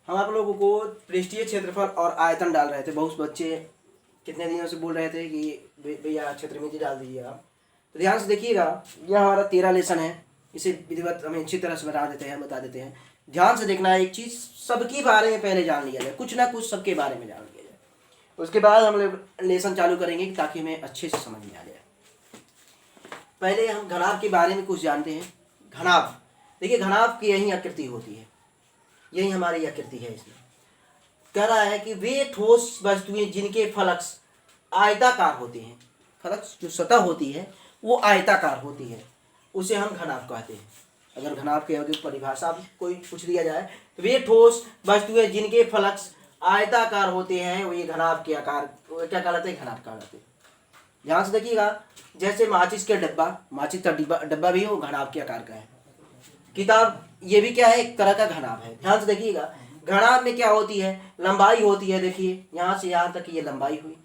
हम आप लोगों को पृष्ठीय क्षेत्रफल और आयतन डाल रहे थे। बहुत बच्चे कितने दिनों से बोल रहे थे कि भैया क्षेत्रमिति डाल दीजिए आप। तो ध्यान से देखिएगा, यह हमारा 13 लेसन है। इसे विधिवत हम अच्छी तरह से बता देते हैं। ध्यान से देखना है, एक चीज़ सबके बारे में पहले जान लिया जाए, कुछ ना कुछ सबके बारे में जान लिया जाए, उसके बाद हम लोग लेसन चालू करेंगे ताकि हमें अच्छे से समझ में आ जाए। पहले हम घनाभ के बारे में कुछ जानते हैं। घनाभ, देखिए घनाभ की यही आकृति होती है, यही हमारी आकृति है। इसमें कह रहा है कि वे ठोस वस्तुएं जिनके फलक्स आयताकार होते हैं, फलक्स जो सतह होती है वो आयताकार होती है, उसे हम घनाभ कहते हैं। अगर घनाभ के आगे परिभाषा कोई पूछ दिया जाए तो वे ठोस वस्तुएं जिनके फलक्स आयताकार होते हैं वो ये घनाभ के आकार, क्या कहलाते हैं? घनाभ कहलाते हैं। ध्यान से देखिएगा, जैसे माचिस के डब्बा, माचिस का डब्बा भी है, वो घनाभ के आकार का है। किताब, ये भी क्या है? एक तरह का घनाभ है। ध्यान से देखिएगा, घनाभ में क्या होती है? लंबाई होती है। देखिए यहाँ से यहाँ तक ये लंबाई हुई,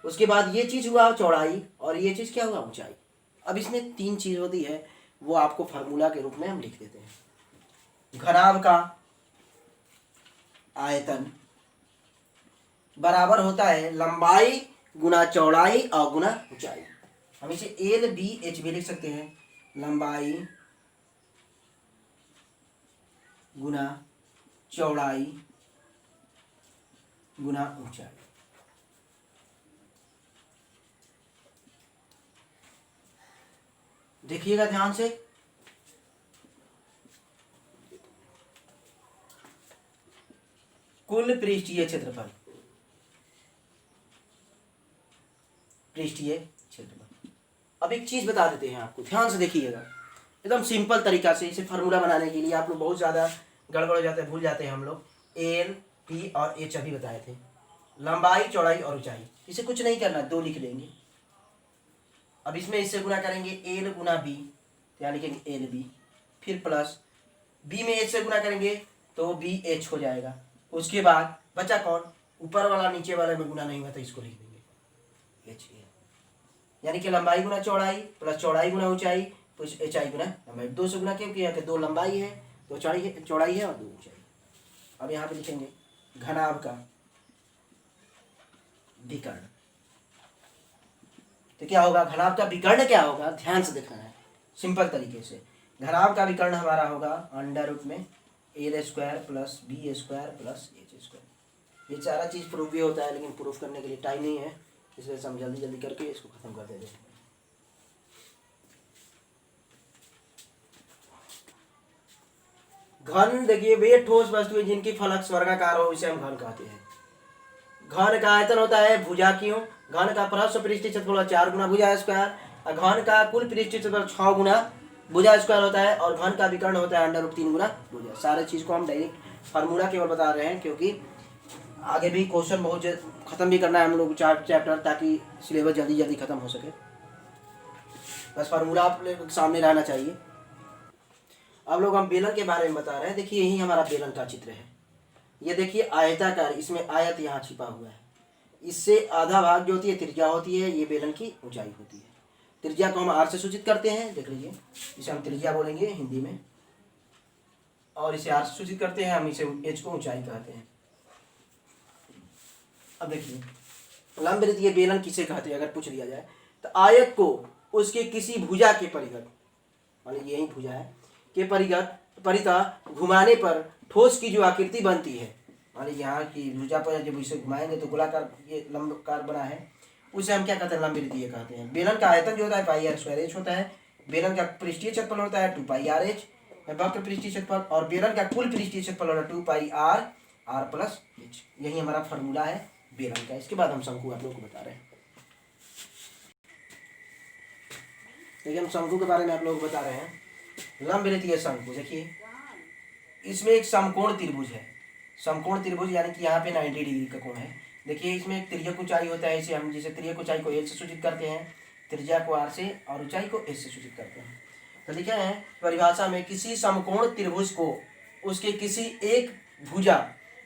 उसके बाद ये चीज़ हुआ चौड़ाई, और ये चीज़ क्या हुआ? ऊंचाई। अब इसमें 3 चीज़ होती है, वो आपको फार्मूला के रूप में हम लिख देते हैं। घनाभ का आयतन बराबर होता है लंबाई गुना चौड़ाई और गुना ऊंचाई। हम इसे LBH भी लिख सकते हैं, लंबाई गुना चौड़ाई गुना ऊंचाई। देखिएगा ध्यान से, कुल पृष्ठीय क्षेत्रफल, पृष्ठीय क्षेत्रफल। अब एक चीज बता देते हैं आपको, ध्यान से देखिएगा, एकदम सिंपल तरीका से। इसे फार्मूला बनाने के लिए आप लोग बहुत ज़्यादा गड़बड़ हो जाते हैं, भूल जाते हैं हम लोग। LP और H अभी बताए थे, लंबाई चौड़ाई और ऊंचाई। इसे कुछ नहीं करना, 2 लिख लेंगे। अब इसमें इससे गुना करेंगे L गुना B, यहाँ लिखेंगे LB, फिर प्लस B में H से गुना करेंगे तो BH हो जाएगा। उसके बाद बचा कौन? ऊपर वाला नीचे वाले में गुना नहीं हुआ तो इसको लिख देंगे HA, यानी कि लंबाई गुना चौड़ाई प्लस चौड़ाई गुना ऊंचाई प्लस HI गुना लंबाई। 2 से गुना क्यों किया? कि 2 लंबाई है, 2 चौड़ाई है और 2 ऊंचाई। अब यहाँ पे लिखेंगे घनाभ का विकर्ण। तो क्या होगा? घनाभ का विकर्ण क्या होगा? ध्यान से देखना है सिंपल तरीके से। घनाभ का विकर्ण हमारा होगा अंडर रूट में L² plus B² plus H²। ये सारा चीज़ प्रूफ भी होता है, लेकिन प्रूफ करने के लिए टाइम नहीं है, इसलिए हम जल्दी जल्दी करके इसको खत्म कर देते हैं। घन, देखिए वे ठोस वस्तुएं जिनकी फलक स्वर्गाकार हो, इसे हम घन कहते हैं। घन का आयतन होता है भुजा क्यों? घन का प्रस्थ पृष्ठीय क्षेत्रफल 4 गुना भुजा स्क्वायर, घन का कुल पृष्ठीय क्षेत्रफल 6 गुना भुजा स्क्वायर होता है, और घन का विकर्ण होता है अंडर रूट 3 गुना भुजा। सारे चीज़ को हम डायरेक्ट फार्मूला केवल बता रहे हैं, क्योंकि आगे भी क्वेश्चन बहुत खत्म भी करना है हम लोग चैप्टर, ताकि सिलेबस जल्दी जल्दी खत्म हो सके। बस फार्मूला आप सामने रहना चाहिए। अब लोग हम बेलन के बारे में बता रहे हैं। देखिए यही हमारा बेलन का चित्र है। ये देखिए आयताकार, इसमें आयत यहाँ छिपा हुआ है। इससे आधा भाग जो होती है त्रिज्या होती है, ये बेलन की ऊंचाई होती है। त्रिज्या को हम R से सूचित करते हैं, देख लीजिए, इसे हम त्रिज्या बोलेंगे हिंदी में, और इसे R से सूचित करते हैं, हम इसे H को ऊंचाई कहते हैं। अब देखिए लंबवृत्तीय बेलन किसे कहते हैं अगर पूछ लिया जाए, तो आयत को उसके किसी भुजा के परिगत, मान लीजिए यही भुजा है, के परितः घुमाने पर ठोस की जो आकृति बनती है, मान लीजिए यहाँ की भुजा पर जब इसे घुमाएंगे तो गोलाकार, ये लंबकार बना है, उसे हम क्या कहते हैं? लंबवृत्तीय कहते हैं। बेलन का आयतन जो होता है πr² होता है। बेलन का पृष्ठीय क्षेत्रफल होता है 2πrh, वक्र पृष्ठीय क्षेत्रफल, और बेलन का कुल पृष्ठीय क्षेत्रफल होता है 2πr r प्लस h। यही हमारा फार्मूला है बेलन का। इसके बाद हम शंकु आप लोगों को बता रहे हैं। देखिए हम शंकु के बारे में आप लोगों को बता रहे हैं। लंबवृत्तीय शंकु, देखिए इसमें एक समकोण त्रिभुज है। समकोण त्रिभुज यानी कि यहाँ पे 90 डिग्री का कोण है। देखिए इसमें एक तिर्यक ऊंचाई होता है, इसे हम जिसे तिर्यक ऊंचाई को L से सूचित करते हैं, त्रिज्या को R से और ऊंचाई को H से सूचित करते हैं। तो लिखे हैं परिभाषा में, किसी समकोण त्रिभुज को उसके किसी एक भुजा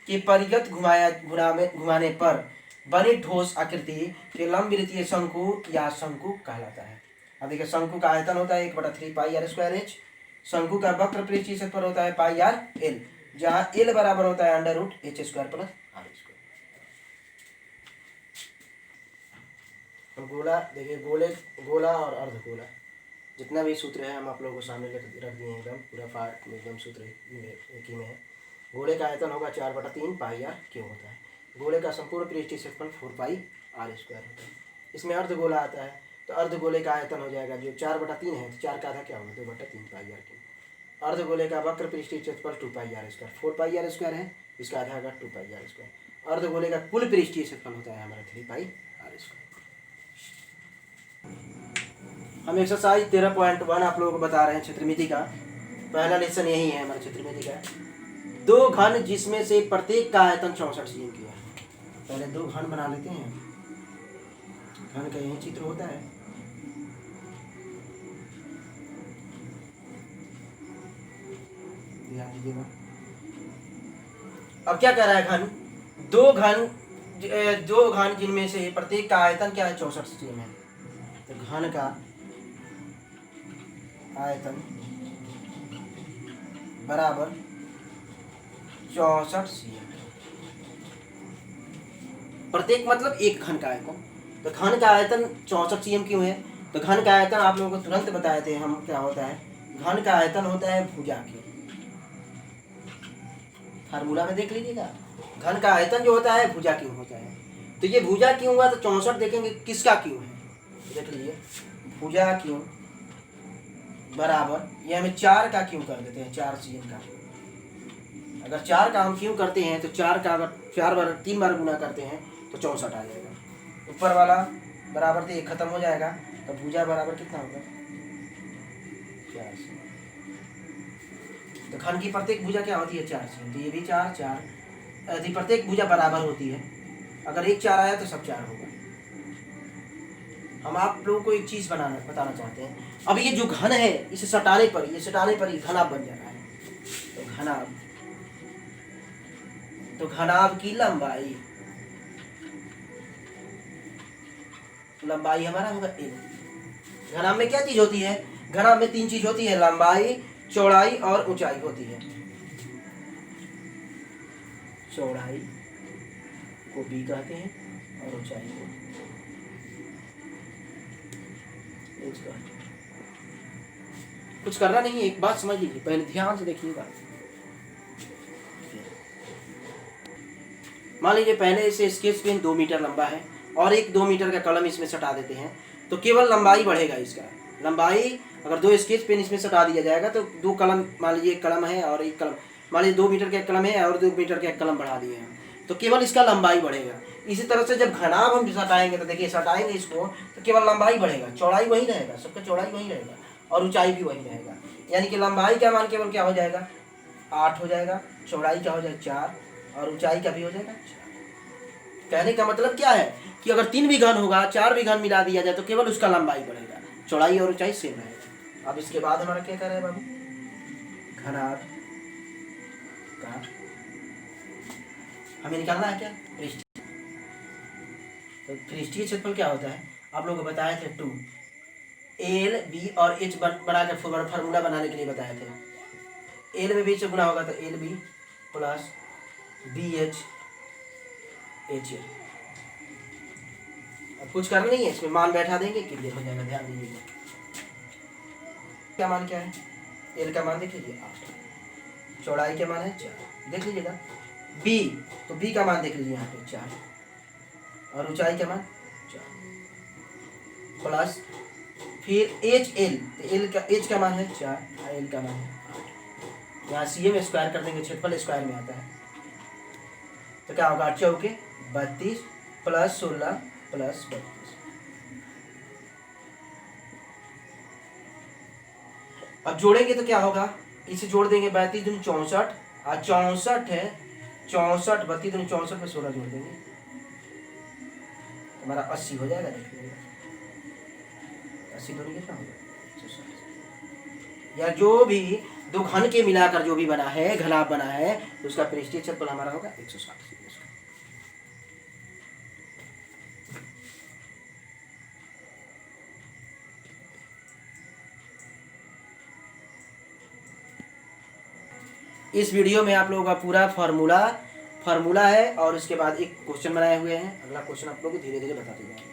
के परिगत घुमाने पर बनी ठोस आकृति के लंबवृत्तीय शंकु या शंकु कहलाता है। अब देखिए शंकु का आयतन होता है 1/3 πr²h। शंकु का वक्र पृष्ठीय क्षेत्रफल होता है πr l। जहाँ एल बराबर होता है under root H square plus R square. हम गोला देखिए, गोला और अर्धगोला जितना भी सूत्र है हम आप लोगों को सामने रख दिए हैं, एकदम पूरा पार्ट में एकदम सूत्र एक ही में है। गोले का आयतन होगा 4/3 पाई आर क्यों होता है। गोले का संपूर्ण पृष्ठीय क्षेत्रफल 4 पाई आर स्क्वायर होता है। इसमें अर्धगोला आता है तो अर्धगोले का आयतन हो जाएगा जो 4/3 है, तो 4 का आधा क्या होगा 2/3 पाई आर क्यों। अर्धगोले का वक्र पृष्ठीय क्षेत्रफल 2 pi R square, 4 pi R square है, इसका आधा होगा 2 पाई आर स्क्वायर। अर्धगोले का कुल पृष्ठीय क्षेत्रफल होता है हमारा 3 पाई आर स्क्वायर। हम एक्सरसाइज 13.1 आप लोगों को बता रहे हैं क्षेत्रमिति का। पहला लेसन यही है हमारा क्षेत्रमिति का। दो घन जिसमें से प्रत्येक का आयतन 64 cm की है। पहले दो घन बना लेते हैं। घन का यही चित्र होता है। ध्यान दीजिएगा। अब क्या कर रहा है घन, दो घन जिनमें से प्रत्येक का आयतन क्या है 64 cm है। तो घन का आयतन बराबर 64 cm। प्रत्येक मतलब एक घन का आयतन। तो घन का आयतन 64 cm क्यों है, तो घन का आयतन आप लोगों को तुरंत बताए थे हम, क्या होता है घन का आयतन होता है भुजा के। फार्मूला में देख लीजिएगा, घन का आयतन जो होता है भुजा क्यों होता है। तो ये भुजा क्यों हुआ, तो 64 देखेंगे किसका क्यों है, देख लीजिए भुजा क्यों बराबर, ये हमें 4 का क्यों कर देते हैं 4 cm का। अगर 4 का हम क्यों करते हैं तो 4 का अगर 4 बार 3 बार गुना करते हैं तो 64 आ जाएगा। ऊपर वाला बराबर से 1 खत्म हो जाएगा, तो भुजा बराबर कितना होगा 4 cm। तो घन की प्रत्येक भुजा क्या होती है 4 cm। तो ये भी 4 यदि प्रत्येक भुजा बराबर होती है, अगर एक 4 आया तो सब 4 होगा। हम आप लोगों को एक चीज बताना चाहते हैं। अब ये जो घन है इसे सटाने पर ही घनाभ बन जा रहा है। तो घनाभ की लंबाई हमारा होगा एल। घनाभ में क्या चीज होती है, घनाभ में 3 चीज होती है, लंबाई, चौड़ाई और ऊंचाई होती है। चौड़ाई को बी कहते हैं और ऊंचाई को एच कहते हैं। कुछ करना नहीं है, एक बात समझ लीजिए, पहले ध्यान से देखिएगा। मान लीजिए पहले इसे स्केच पेन 2 मीटर लंबा है और एक 2 मीटर का कलम इसमें सटा देते हैं, तो केवल लंबाई बढ़ेगा इसका। लंबाई अगर 2 स्केच पेन इसमें सटा दिया जाएगा तो 2 कलम, मान लीजिए एक कलम है और एक कलम, मान लीजिए 2 मीटर का कलम है और 2 मीटर का कलम बढ़ा दिए हैं, तो केवल इसका लंबाई बढ़ेगा। इसी तरह से जब घनाभ हम सटाएंगे तो देखिए सटाएंगे इसको तो केवल लंबाई बढ़ेगा, चौड़ाई वही रहेगा, सबका चौड़ाई वही रहेगा और ऊंचाई भी वही रहेगा। यानी कि लंबाई का मान केवल क्या हो जाएगा 8 हो जाएगा, चौड़ाई क्या हो जाएगा 4 और ऊंचाई का भी हो जाएगा 4। कहने का मतलब क्या है कि अगर 3 भी घन होगा, 4 भी घन मिला दिया जाए तो केवल उसका लंबाई बढ़ेगा, चौड़ाई और ऊंचाई सेम रहेगा। अब इसके बाद हमारा क्या कर रहा है बाबू, घनाभ का हमें निकालना है क्या पृष्ठीय। तो पृष्ठीय क्षेत्रफल क्या होता है आप लोगों को बताए थे 2 एल बी और एच बना के फार्मूला बनाने के लिए बताए थे। एल में बी से गुना होगा तो L B plus B H H L. अब कुछ करना नहीं है, इसमें मान बैठा देंगे क्लियर हो जाएगा। ध्यान दीजिएगा क्या मान क्या है, एल का मान देख लीजिए 8, चौड़ाई का मान है 4, देख लीजिएगा। बी तो बी का मान देख लीजिए यहाँ पे 4 और ऊंचाई का मान 4 प्लस फिर एच एल, तो एल का एच का मान है 4 और एल का मान है 8। यहाँ सी में स्क्वायर कर देंगे, क्षेत्रफल स्क्वायर में आता है तो क्या होगा 8 चौके 32 प्लस 16 प्लस 32। अब जोड़ेंगे तो क्या होगा, इसे जोड़ देंगे 32 दूनी 64 और 64 है 64, 32 दूनी 64 में 16 जोड़ देंगे हमारा 80 हो जाएगा। देख लीजिए 80 दूनी कितना होगा 160। या जो भी दो घन के मिलाकर जो भी बना है घनाभ बना है तो उसका पृष्ठीय क्षेत्रफल हमारा होगा 160। इस वीडियो में आप लोगों का पूरा फार्मूला है और उसके बाद एक क्वेश्चन बनाए हुए हैं। अगला क्वेश्चन आप लोग को धीरे धीरे बताते जाएंगे।